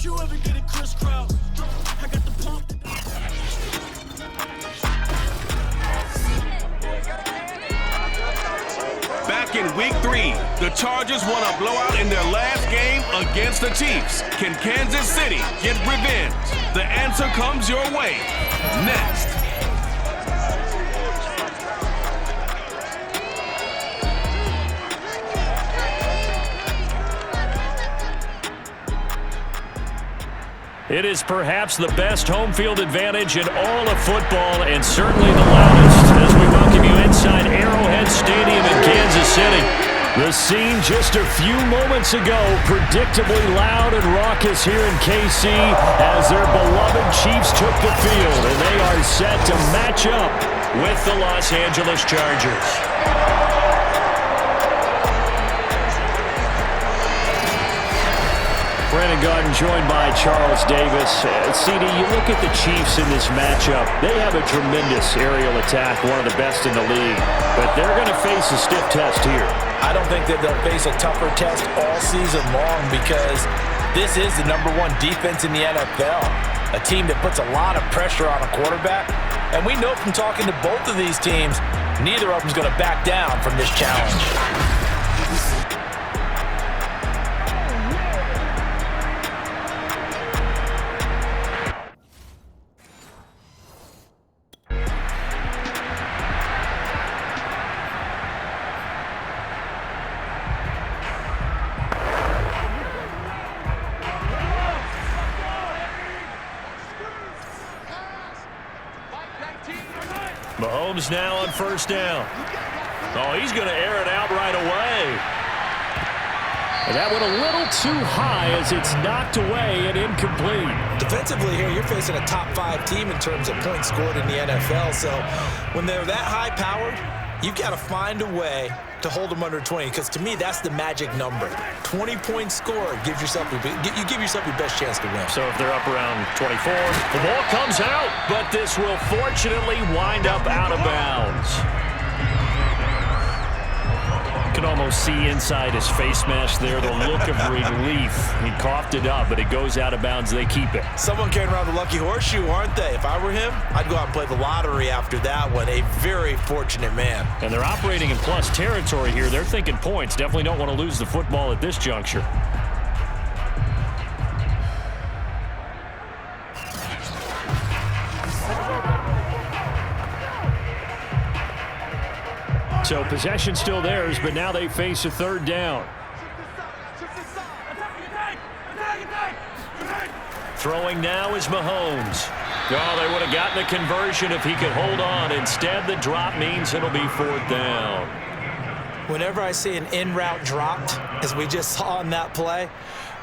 you ever get a crisscross? I got the pump. Back in week 3, the Chargers won a blowout in their last game against the Cheifs. Can Kansas City get revenge? The answer comes your way next. It is perhaps the best home field advantage in all of football, and certainly the loudest as we welcome you inside Arrowhead Stadium in Kansas City. The scene just a few moments ago, predictably loud and raucous here in KC as their beloved Chiefs took the field, and they are set to match up with the Los Angeles Chargers. Brandon Garden joined by Charles Davis. CD, you look at the Chiefs in this matchup. They have a tremendous aerial attack, one of the best in the league. But they're going to face a stiff test here. I don't think that they'll face a tougher test all season long because this is the #1 defense in the NFL. A team that puts a lot of pressure on a quarterback. And we know from talking to both of these teams, neither of them is going to back down from this challenge. Mahomes now on first down. Oh, he's going to air it out right away. And that went a little too high as it's knocked away and incomplete. Defensively here, you're facing a top 5 team in terms of points scored in the NFL. So when they're that high-powered, you've got to find a way to hold them under 20, because to me, that's the magic number. 20 points scored gives yourself you give yourself your best chance to win. So if they're up around 24, the ball comes out, but this will fortunately wind up out of bounds. You can almost see inside his face mask there the look of relief. He coughed it up, but it goes out of bounds. They keep it. Someone carrying around the lucky horseshoe, aren't they? If I were him, I'd go out and play the lottery after that one. A very fortunate man. And they're operating in plus territory here. They're thinking points. Definitely don't want to lose the football at this juncture. So possession still theirs, but now they face a third down. Throwing now is Mahomes. Oh, they would have gotten the conversion if he could hold on. Instead, the drop means it'll be fourth down. Whenever I see an in-route dropped, as we just saw in that play,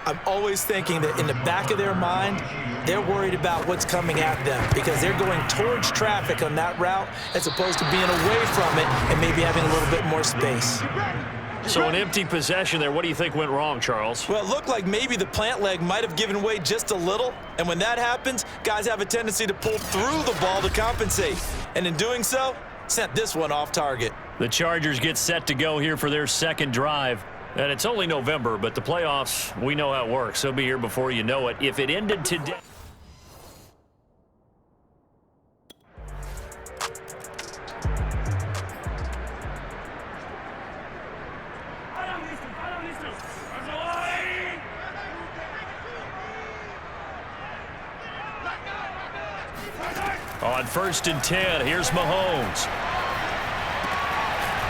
I'm always thinking that in the back of their mind, they're worried about what's coming at them because they're going towards traffic on that route as opposed to being away from it and maybe having a little bit more space. So an empty possession there. What do you think went wrong, Charles? Well, it looked like maybe the plant leg might have given way just a little, and when that happens, guys have a tendency to pull through the ball to compensate. And in doing so, sent this one off target. The Chargers get set to go here for their second drive. And it's only November, but the playoffs, we know how it works. They'll be here before you know it. If it ended today... On 1st and 10, here's Mahomes.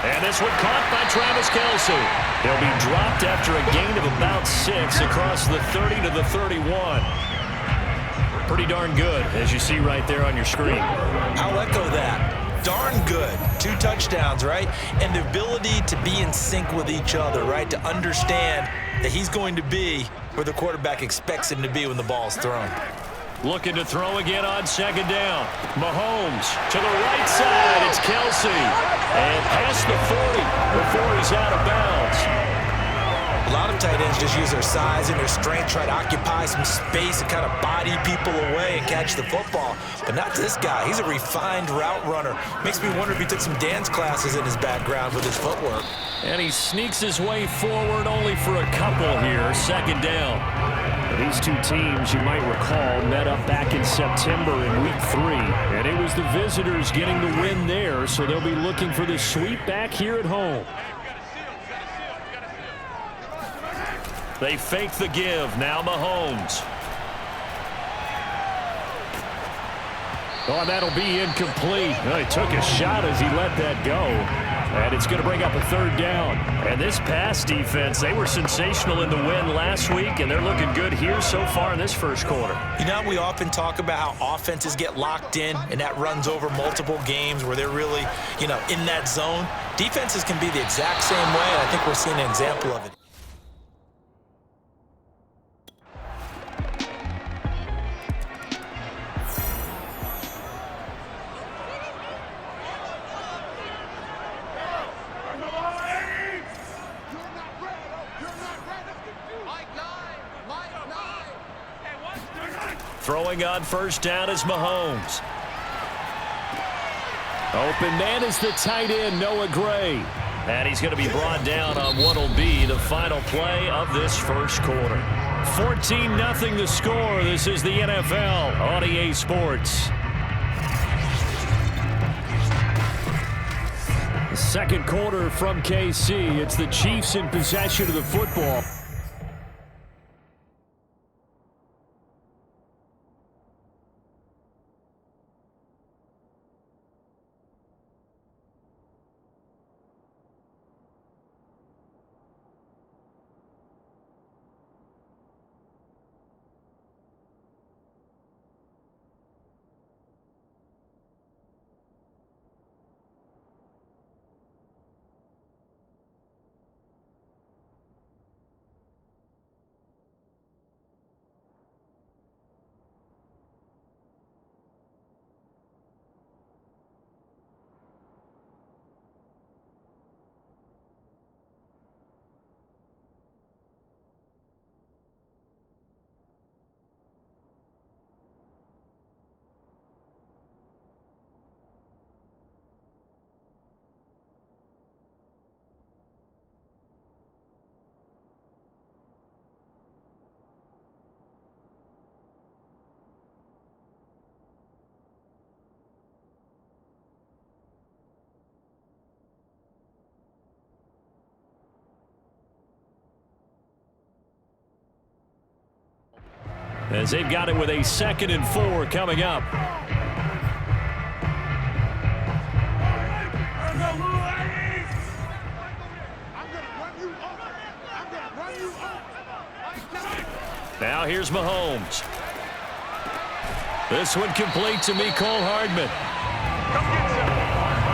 And this one caught by Travis Kelce. He'll be dropped after a gain of about 6 across the 30 to the 31. Pretty darn good, as you see right there on your screen. I'll echo that. Darn good. 2 touchdowns, right? And the ability to be in sync with each other, right? To understand that he's going to be where the quarterback expects him to be when the ball's thrown. Looking to throw again on 2nd down. Mahomes to the right side. It's Kelce. And past the 40 before he's out of bounds. A lot of tight ends just use their size and their strength, try to occupy some space and kind of body people away and catch the football. But not this guy. He's a refined route runner. Makes me wonder if he took some dance classes in his background with his footwork. And he sneaks his way forward only for a couple here. 2nd down. These two teams, you might recall, met up back in September in Week 3. And it was the visitors getting the win there, so they'll be looking for the sweep back here at home. They fake the give. Now Mahomes. Oh, and that'll be incomplete. Well, he took a shot as he let that go. And it's going to bring up a third down. And this pass defense, they were sensational in the win last week, and they're looking good here so far in this first quarter. You know, we often talk about how offenses get locked in, and that runs over multiple games where they're really, in that zone. Defenses can be the exact same way, and I think we're seeing an example of it. Throwing on first down is Mahomes. Open man is the tight end, Noah Gray. And he's going to be brought down on what will be the final play of this first quarter. 14-0 the score. This is the NFL on EA Sports. The second quarter from KC. It's the Chiefs in possession of the football. As they've got it with a 2nd and 4 coming up. Now here's Mahomes. This one complete to Mecole Hardman.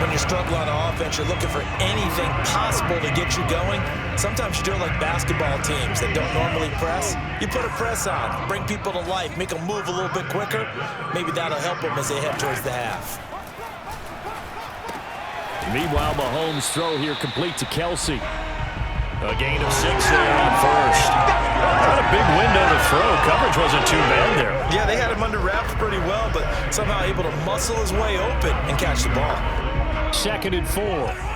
When you're struggling on offense, you're looking for anything possible to get you going. Sometimes you do it like basketball teams that don't normally press. You put a press on, bring people to life, make them move a little bit quicker. Maybe that'll help them as they head towards the half. Meanwhile, Mahomes' throw here complete to Kelsey. A gain of 6 there on first. Not a big window to throw. Coverage wasn't too bad there. Yeah, they had him under wraps pretty well, but somehow able to muscle his way open and catch the ball. 2nd and 4.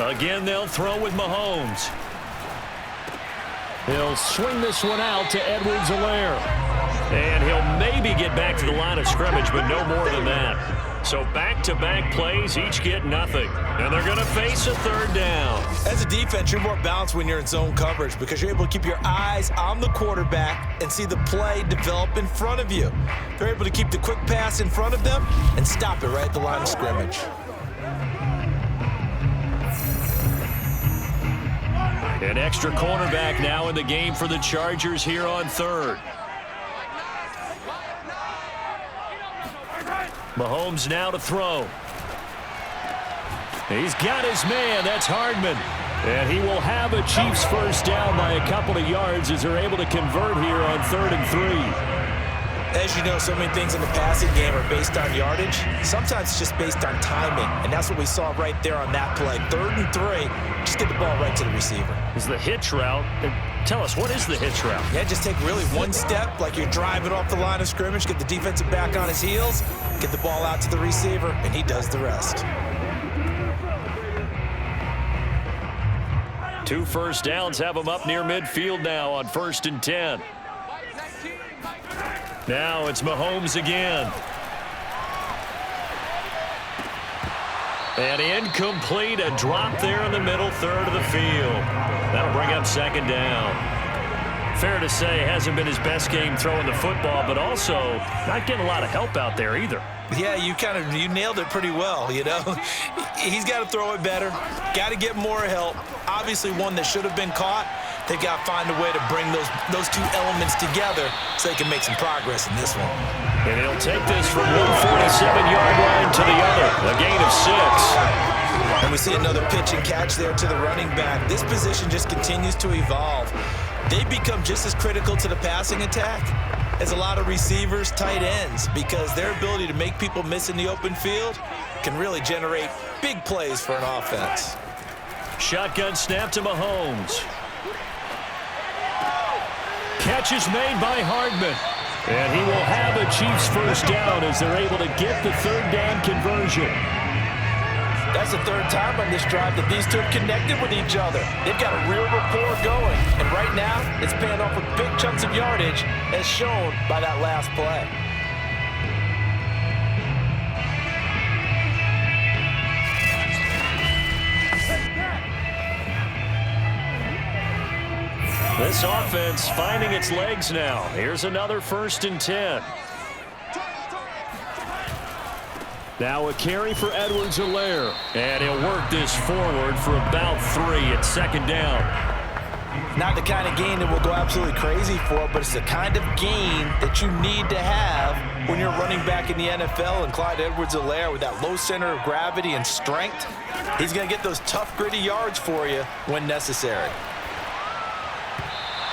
Again, they'll throw with Mahomes. He'll swing this one out to Edwards-Helaire. And he'll maybe get back to the line of scrimmage, but no more than that. So back-to-back plays, each get nothing. And they're going to face a third down. As a defense, you're more balanced when you're in zone coverage because you're able to keep your eyes on the quarterback and see the play develop in front of you. They're able to keep the quick pass in front of them and stop it right at the line of scrimmage. An extra cornerback now in the game for the Chargers here on third. Mahomes now to throw. He's got his man. That's Hardman. And he will have a Chiefs first down by a couple of yards as they're able to convert here on 3rd and 3. As you know, so many things in the passing game are based on yardage. Sometimes it's just based on timing, and that's what we saw right there on that play. 3rd and 3, just get the ball right to the receiver. Is the hitch route. Tell us, what is the hitch route? Yeah, just take really one step like you're driving off the line of scrimmage, get the defensive back on his heels, get the ball out to the receiver, and he does the rest. 2 first downs have them up near midfield now on 1st and 10. Now it's Mahomes again. And incomplete, a drop there in the middle third of the field. That'll bring up 2nd down. Fair to say, hasn't been his best game throwing the football, but also not getting a lot of help out there either. Yeah, you nailed it pretty well, you know. He's got to throw it better, got to get more help. Obviously one that should have been caught. They've got to find a way to bring those two elements together so they can make some progress in this one. And he'll take this from 147-yard line to the other, a gain of 6. And we see another pitch and catch there to the running back. This position just continues to evolve. They've become just as critical to the passing attack as a lot of receivers, tight ends, because their ability to make people miss in the open field can really generate big plays for an offense. Shotgun snap to Mahomes. Catch is made by Hardman. And he will have a Chiefs first down as they're able to get the 3rd down conversion. That's the 3rd time on this drive that these two have connected with each other. They've got a real rapport going. And right now, it's paying off with big chunks of yardage, as shown by that last play. This offense finding its legs now. Here's another 1st and 10. Now a carry for Edwards-Helaire. And he'll work this forward for about 3 at 2nd down. Not the kind of gain that we'll go absolutely crazy for, but it's the kind of gain that you need to have when you're running back in the NFL. And Clyde Edwards-Helaire, with that low center of gravity and strength, he's going to get those tough, gritty yards for you when necessary.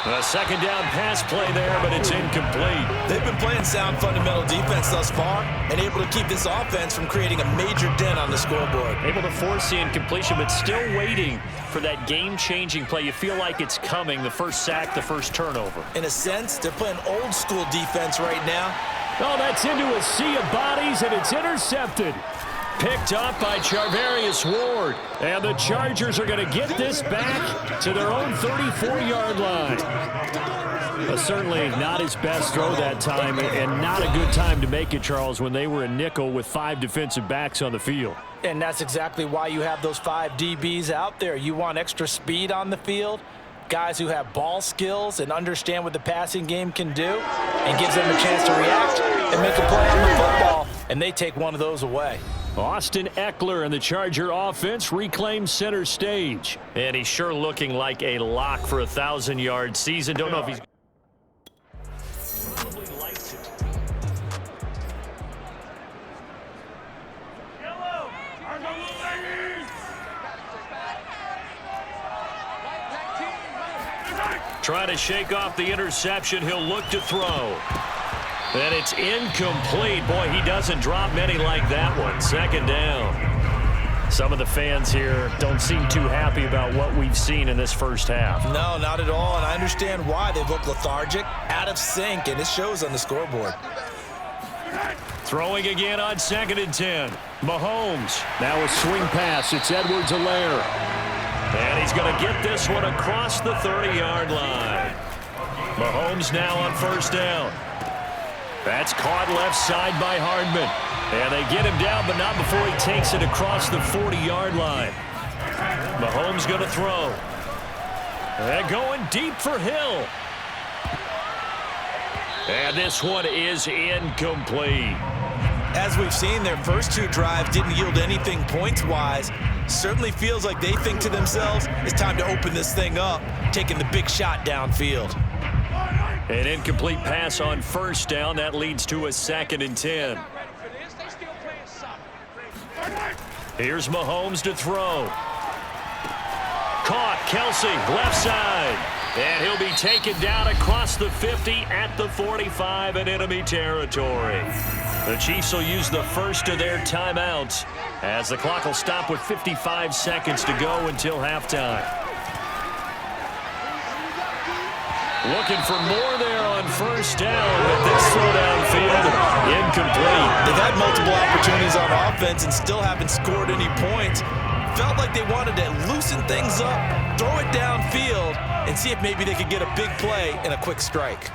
A 2nd down pass play there, but it's incomplete. They've been playing sound fundamental defense thus far and able to keep this offense from creating a major dent on the scoreboard. Able to force the incompletion, but still waiting for that game-changing play. You feel like it's coming, the first sack, the first turnover. In a sense, they're playing old-school defense right now. Oh, that's into a sea of bodies, and it's intercepted. Picked up by Charvarius Ward. And the Chargers are going to get this back to their own 34-yard line. But certainly not his best throw that time, and not a good time to make it, Charles, when they were a nickel with 5 defensive backs on the field. And that's exactly why you have those 5 DBs out there. You want extra speed on the field, guys who have ball skills and understand what the passing game can do, and gives them a chance to react and make a play on the football, and they take one of those away. Austin Eckler and the Charger offense reclaim center stage. And he's sure looking like a lock for a 1,000-yard season. Don't know if he's... Trying to shake off the interception. He'll look to throw. And it's incomplete. Boy, he doesn't drop many like that one. 2nd down. Some of the fans here don't seem too happy about what we've seen in this first half. No, not at all, and I understand why. They look lethargic, out of sync, and it shows on the scoreboard. Throwing again on 2nd and 10. Mahomes. Now a swing pass. It's Edwards-Helaire. And he's going to get this one across the 30-yard line. Mahomes now on 1st down. That's caught left side by Hardman. And they get him down, but not before he takes it across the 40-yard line. Mahomes going to throw. And going deep for Hill. And this one is incomplete. As we've seen, their first 2 drives didn't yield anything points-wise. Certainly feels like they think to themselves, it's time to open this thing up, taking the big shot downfield. An incomplete pass on 1st down. That leads to a 2nd and 10. Here's Mahomes to throw. Caught. Kelsey, left side. And he'll be taken down across the 50 at the 45 in enemy territory. The Chiefs will use the first of their timeouts as the clock will stop with 55 seconds to go until halftime. Looking for more there on 1st down, but this throw downfield, incomplete. They've had multiple opportunities on offense and still haven't scored any points. Felt like they wanted to loosen things up, throw it downfield and see if maybe they could get a big play and a quick strike.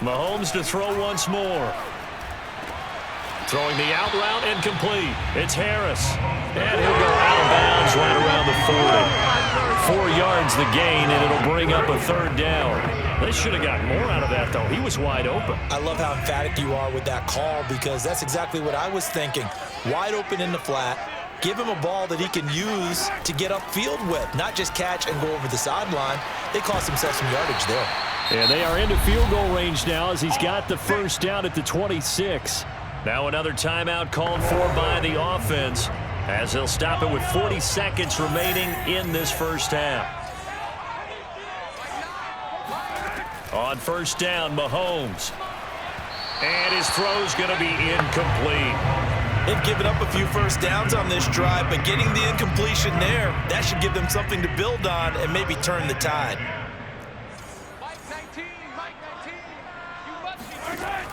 Mahomes to throw once more. Throwing the out route incomplete. It's Harris. And he'll go out of bounds right around the 40. 4 yards the gain, and it'll bring up a third down. They should have gotten more out of that, though. He was wide open. I love how emphatic you are with that call because that's exactly what I was thinking. Wide open in the flat. Give him a ball that he can use to get upfield with, not just catch and go over the sideline. They cost themselves some yardage there. Yeah, they are into field goal range now as he's got the first down at the 26. Now another timeout called for by the offense as they'll stop it with 40 seconds remaining in this first half. On first down, Mahomes. And his throw's going to be incomplete. They've given up a few first downs on this drive, but getting the incompletion there, that should give them something to build on and maybe turn the tide.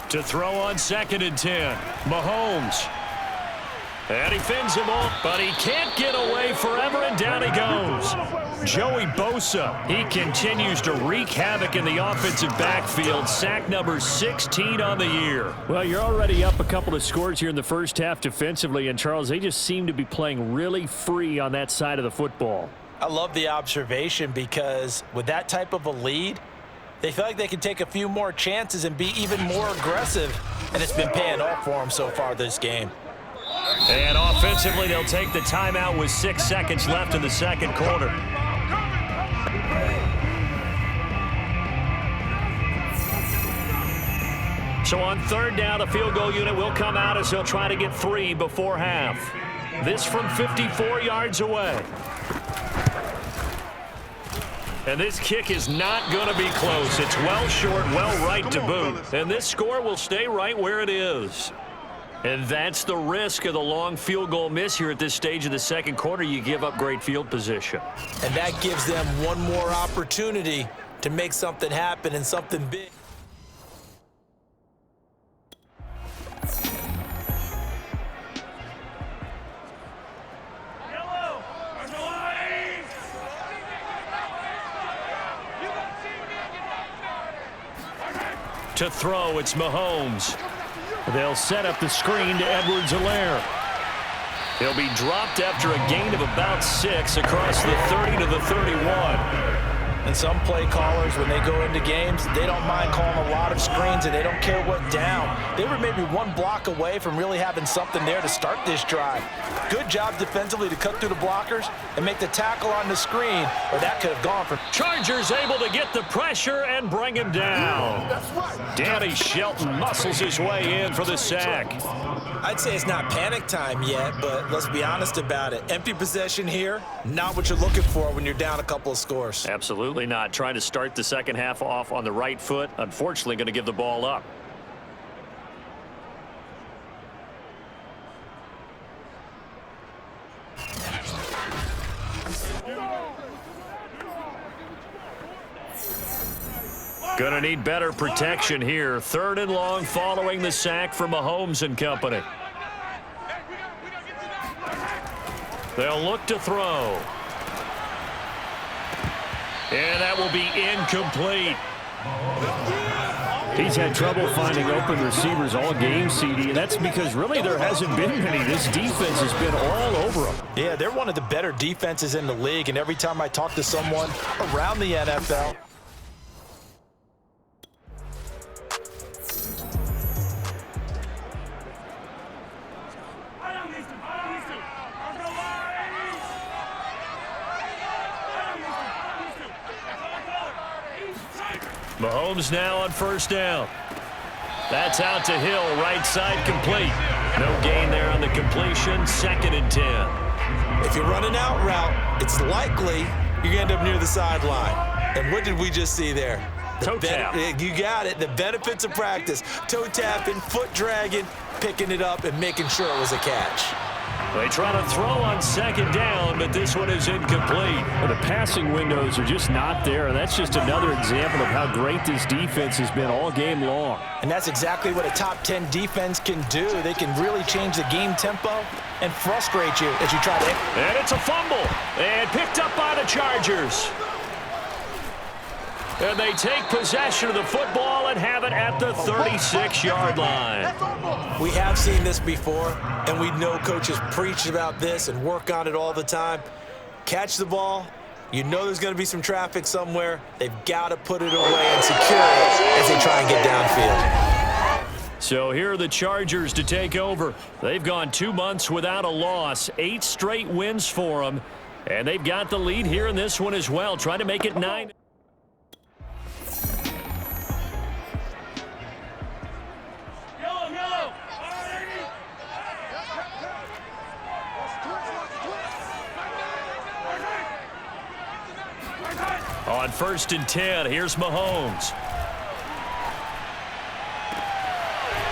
To throw on 2nd and 10, Mahomes. And he fins him off, but he can't get away forever, and down he goes. Joey Bosa, he continues to wreak havoc in the offensive backfield. Sack number 16 on the year. Well, you're already up a couple of scores here in the first half defensively, and Charles, they just seem to be playing really free on that side of the football. I love the observation because with that type of a lead, they feel like they can take a few more chances and be even more aggressive, and it's been paying off for them so far this game. And offensively, they'll take the timeout with 6 seconds left in the second quarter. So on third down, the field goal unit will come out as they'll try to get 3 before half. This from 54 yards away. And this kick is not going to be close. It's well short, well right to boot. And this score will stay right where it is. And that's the risk of the long field goal miss here at this stage of the second quarter. You give up great field position. And that gives them one more opportunity to make something happen and something big. To throw, it's Mahomes. They'll set up the screen to Edwards-Helaire. He'll be dropped after a gain of about 6 across the 30 to the 31. And some play callers, when they go into games, they don't mind calling a lot of screens, and they don't care what down. They were maybe one block away from really having something there to start this drive. Good job defensively to cut through the blockers and make the tackle on the screen, or that could have gone for. Chargers able to get the pressure and bring him down. Danny Shelton muscles his way in for the sack. I'd say it's not panic time yet, but let's be honest about it. Empty possession here, not what you're looking for when you're down a couple of scores. Absolutely not. Trying to start the second half off on the right foot. Unfortunately, going to give the ball up. Going to need better protection here. 3rd and long following the sack from Mahomes and company. They'll look to throw. And that will be incomplete. He's had trouble finding open receivers all game, CD, and that's because really there hasn't been many. This defense has been all over them. Yeah, they're one of the better defenses in the league, and every time I talk to someone around the NFL, Mahomes now on first down. That's out to Hill, right side complete. No gain there on the completion, 2nd and 10. If you're running out route, it's likely you're going to end up near the sideline. And what did we just see there? Toe tap. You got it. The benefits of practice. Toe tapping, foot dragging, picking it up, and making sure it was a catch. They try to throw on second down, but this one is incomplete. Well, the passing windows are just not there. That's just another example of how great this defense has been all game long. And that's exactly what a top 10 defense can do. They can really change the game tempo and frustrate you as you try to... And it's a fumble. And picked up by the Chargers. And they take possession of the football and have it at the 36-yard line. We have seen this before, and we know coaches preach about this and work on it all the time. Catch the ball. You know there's going to be some traffic somewhere. They've got to put it away and secure it as they try and get downfield. So here are the Chargers to take over. They've gone 2 months without a loss, 8 straight wins for them, and they've got the lead here in this one as well, trying to make it 9. On 1st and 10, here's Mahomes.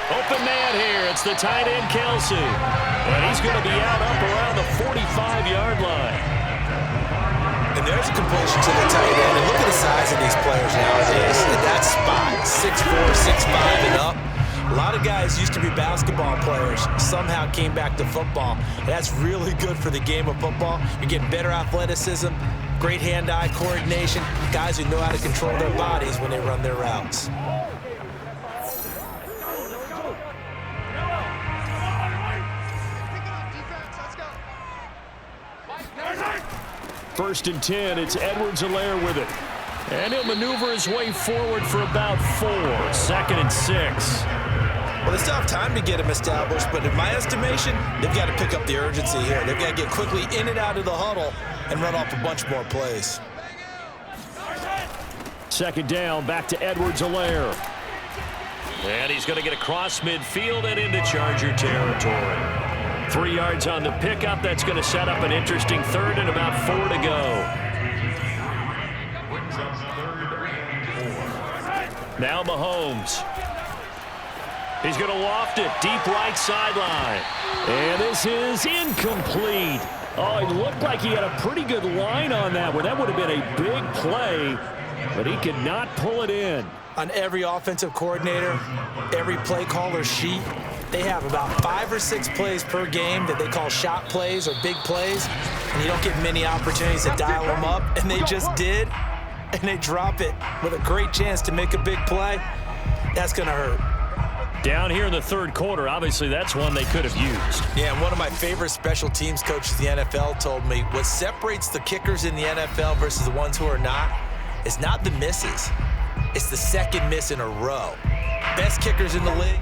Open man here. It's the tight end, Kelsey. And he's going to be out up around the 45-yard line. And there's a completion to the tight end. And look at the size of these players nowadays. At that spot, 6'4", 6'5", and up. A lot of guys used to be basketball players, somehow came back to football. And that's really good for the game of football. You're getting better athleticism, great hand-eye coordination, guys who know how to control their bodies when they run their routes. First and 10, it's Edwards-Helaire with it. And he'll maneuver his way forward for about 4. 2nd and 6. Well, they still have time to get him established, but in my estimation, they've got to pick up the urgency here. They've got to get quickly in and out of the huddle and run off a bunch more plays. 2nd down, back to Edwards-Helaire. And he's going to get across midfield and into Charger territory. 3 yards on the pickup. That's going to set up an interesting 3rd and about 4 to go. Now Mahomes. He's going to loft it deep right sideline. And this is incomplete. Oh, it looked like he had a pretty good line on that one. That would have been a big play, but he could not pull it in. On every offensive coordinator, every play caller sheet, they have about 5 or 6 plays per game that they call shot plays or big plays, and you don't get many opportunities to dial them up, and they just did, and they drop it with a great chance to make a big play. That's going to hurt. Down here in the 3rd quarter, obviously that's one they could have used. Yeah, and one of my favorite special teams coaches in the NFL told me what separates the kickers in the NFL versus the ones who are not is not the misses. It's the second miss in a row. Best kickers in the league.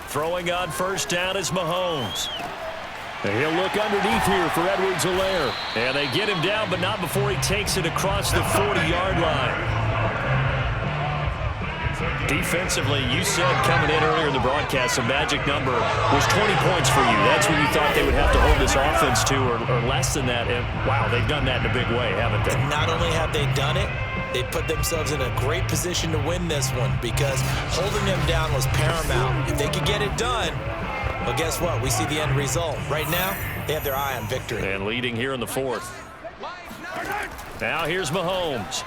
Throwing on 1st down is Mahomes. And he'll look underneath here for Edwards-Helaire. And they get him down, but not before he takes it across the 40-yard line. Defensively, you said coming in earlier in the broadcast, the magic number was 20 points for you. That's what you thought they would have to hold this offense to, or less than that. And, wow, they've done that in a big way, haven't they? And not only have they done it, they put themselves in a great position to win this one because holding them down was paramount. If they could get it done, well, guess what? We see the end result. Right now, they have their eye on victory. And leading here in the 4th. Now here's Mahomes.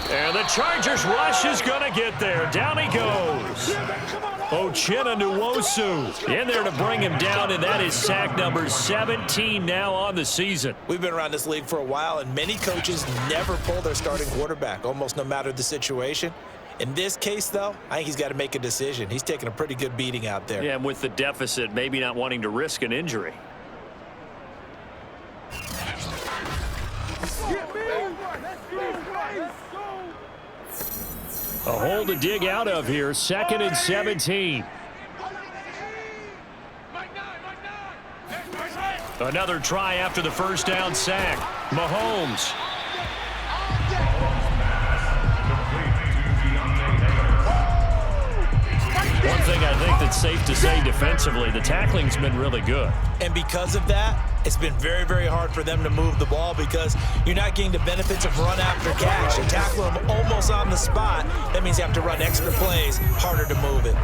And the Chargers rush is going to get there. Down he goes. Uchenna Nwosu in there to bring him down, and that is sack number 17 now on the season. We've been around this league for a while, and many coaches never pull their starting quarterback, almost no matter the situation. In this case, though, I think he's got to make a decision. He's taking a pretty good beating out there. Yeah, and with the deficit, maybe not wanting to risk an injury. A hole to dig out of here. 2nd and 17. Another try after the 1st down sack. Mahomes. One thing I think that's safe to say defensively, the tackling's been really good. And because of that, it's been very, very hard for them to move the ball because you're not getting the benefits of run after catch. You tackle them almost on the spot. That means you have to run extra plays, harder to move it.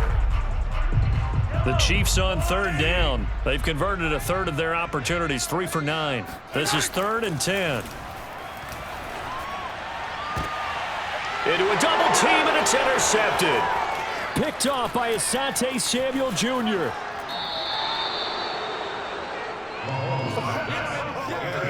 The Chiefs on third down. They've converted a third of their opportunities, 3 for 9. This is 3rd and 10. Into a double team, and it's intercepted. Picked off by Asante Samuel Jr.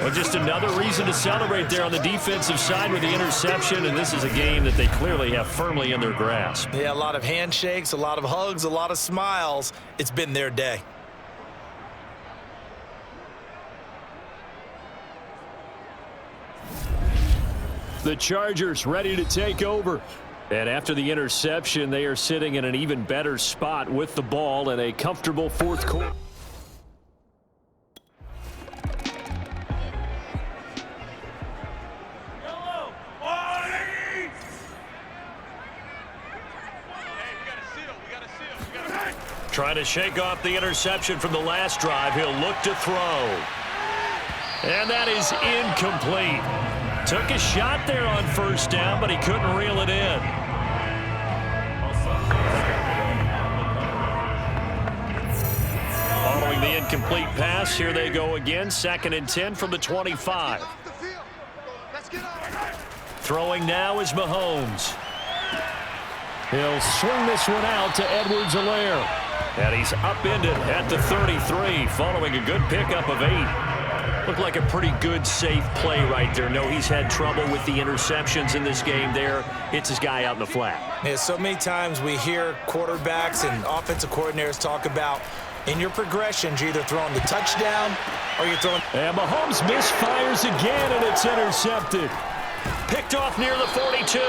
Well, just another reason to celebrate there on the defensive side with the interception, and this is a game that they clearly have firmly in their grasp. Yeah, a lot of handshakes, a lot of hugs, a lot of smiles. It's been their day. The Chargers ready to take over. And after the interception, they are sitting in an even better spot with the ball in a comfortable fourth quarter. Trying to shake off the interception from the last drive. He'll look to throw. And that is incomplete. Took a shot there on first down, but he couldn't reel it in. Following the incomplete pass, here they go again. 2nd and 10 from the 25. Throwing now is Mahomes. He'll swing this one out to Edwards-Helaire. And he's upended at the 33, following a good pickup of 8. Looked like a pretty good, safe play right there. No, he's had trouble with the interceptions in this game there. Hits his guy out in the flat. Yeah, so many times we hear quarterbacks and offensive coordinators talk about in your progressions, you're either throwing the touchdown or you're throwing... And Mahomes misfires again, and it's intercepted. Picked off near the 42.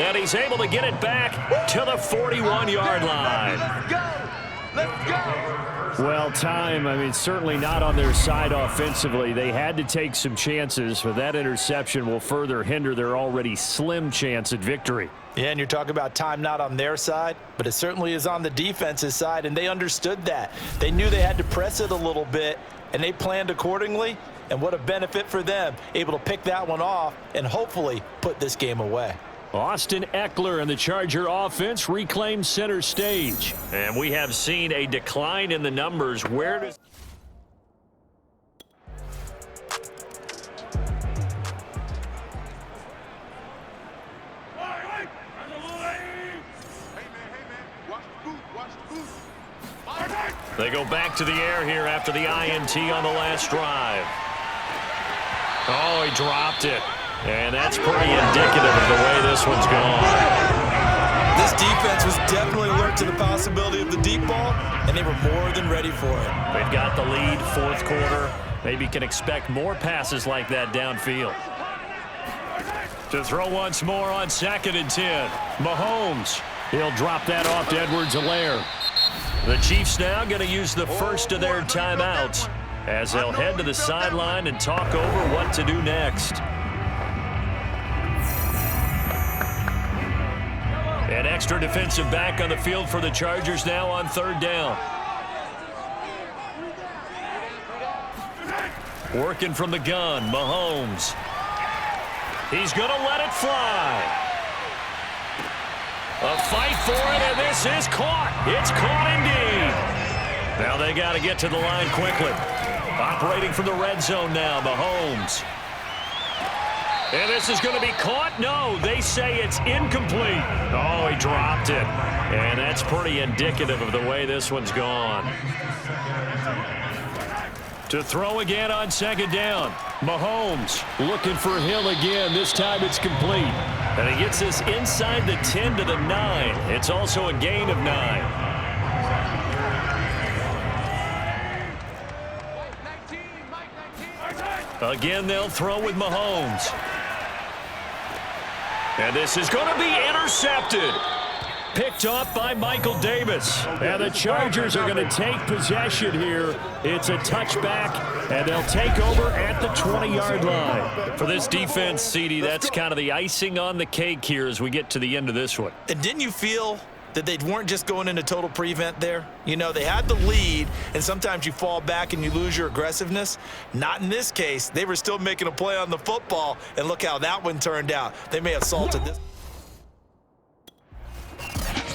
And he's able to get it back to the 41-yard line. Let's go! Let's go! Well, time, I mean, certainly not on their side offensively. They had to take some chances, but that interception will further hinder their already slim chance at victory. Yeah, and you're talking about time not on their side, but it certainly is on the defensive side, and they understood that. They knew they had to press it a little bit, and they planned accordingly, and what a benefit for them, able to pick that one off and hopefully put this game away. Austin Eckler and the Charger offense reclaim center stage. And we have seen a decline in the numbers. Where does... They go back to the air here after the INT on the last drive. Oh, he dropped it. And that's pretty indicative of the way this one's gone. This defense was definitely alert to the possibility of the deep ball, and they were more than ready for it. They've got the lead, fourth quarter. Maybe can expect more passes like that downfield. To throw once more on 2nd and 10. Mahomes. He'll drop that off to Edwards-Helaire. The Chiefs now going to use the first of their timeouts as they'll head to the sideline and talk over what to do next. An extra defensive back on the field for the Chargers now on 3rd down. Working from the gun, Mahomes. He's going to let it fly. A fight for it, and this is caught. It's caught indeed. Now they got to get to the line quickly. Operating from the red zone now, Mahomes. And this is going to be caught. No, they say it's incomplete. Oh, he dropped it. And that's pretty indicative of the way this one's gone. To throw again on 2nd down. Mahomes looking for Hill again. This time it's complete. And he gets this inside the 10 to the 9. It's also a gain of 9. Again, they'll throw with Mahomes. And this is going to be intercepted. Picked off by Michael Davis. And the Chargers are going to take possession here. It's a touchback, and they'll take over at the 20-yard line. For this defense, CD, that's kind of the icing on the cake here as we get to the end of this one. And didn't you feel that they weren't just going into total prevent there? You know, they had the lead, and sometimes you fall back and you lose your aggressiveness. Not in this case. They were still making a play on the football, and look how that one turned out. They may have salted this.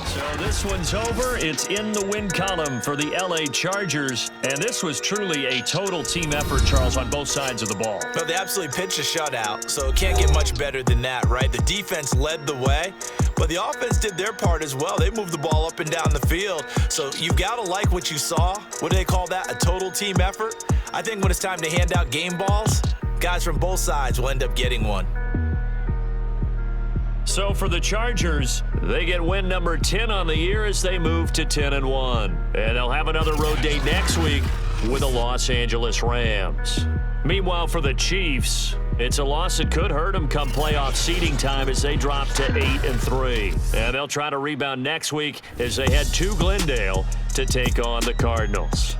So this one's over. It's in the win column for the LA Chargers. And this was truly a total team effort, Charles, on both sides of the ball. But they absolutely pitched a shutout, so it can't get much better than that, right? The defense led the way, but the offense did their part as well. They moved the ball up and down the field. So you got to like what you saw. What do they call that? A total team effort? I think when it's time to hand out game balls, guys from both sides will end up getting one. So for the Chargers, they get win number 10 on the year as they move to 10-1. And they'll have another road date next week with the Los Angeles Rams. Meanwhile, for the Chiefs, it's a loss that could hurt them come playoff seeding time as they drop to 8-3. And they'll try to rebound next week as they head to Glendale to take on the Cardinals.